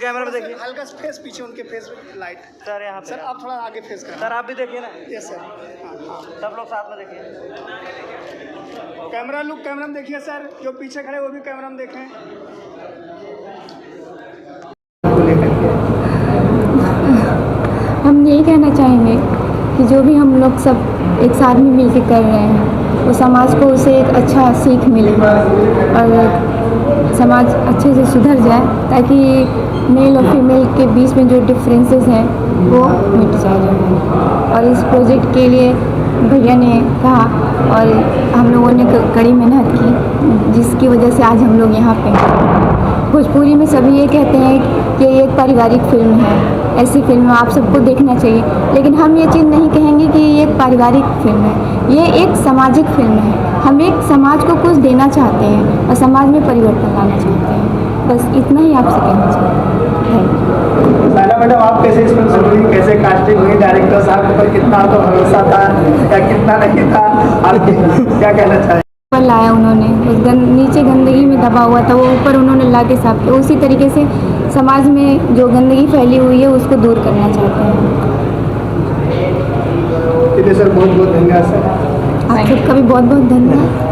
Camera में देखिए हल्का फेस पीछे उनके फेस लाइट सर, यहाँ पे सर आप थोड़ा आगे फेस करें सर, आप भी देखिए ना। यस सर सब लोग साथ में देखिए। कैमरा लुक कैमरा में देखिए सर, जो पीछे खड़े वो भी कैमरा में देखें। हम यही कहना चाहेंगे कि जो भी हम लोग सब एक साथ में मिल के कर रहे हैं वो समाज को उसे एक अच्छा सीख मिले और समाज अच्छे से सुधर जाए, ताकि मेल और फीमेल के बीच में जो डिफरेंसेस हैं वो मिट जाए। और इस प्रोजेक्ट के लिए भैया ने कहा और हम लोगों ने कड़ी मेहनत की, जिसकी वजह से आज हम लोग यहाँ पे हैं। भोजपुरी में सभी ये कहते हैं कि ये एक पारिवारिक फिल्म है, ऐसी फिल्म आप सबको देखना चाहिए, लेकिन हम ये चीज़ नहीं कहेंगे कि ये एक पारिवारिक फिल्म है, ये एक सामाजिक फिल्म है। हम एक समाज को कुछ देना चाहते हैं और समाज में परिवर्तन लाना चाहते हैं, बस इतना ही आपसे कहना चाहिए। सायरा मैडम, आप कैसे इस फिल्म से जुड़ी, कैसे कास्टिंग हुई, डायरेक्टर साहब के ऊपर कितना आपका भरोसा था या कितना नहीं था, आप क्या कहना चाहें? ऊपर लाया उन्होंने, उस नीचे गंदगी में दबा हुआ था वो ऊपर उन्होंने ला के साफ किया। उसी तरीके से समाज में जो गंदगी फैली हुई है उसको दूर करना चाहते हैं। सर बहुत बहुत धन्यवाद सर। आप सबका भी बहुत बहुत धन्यवाद।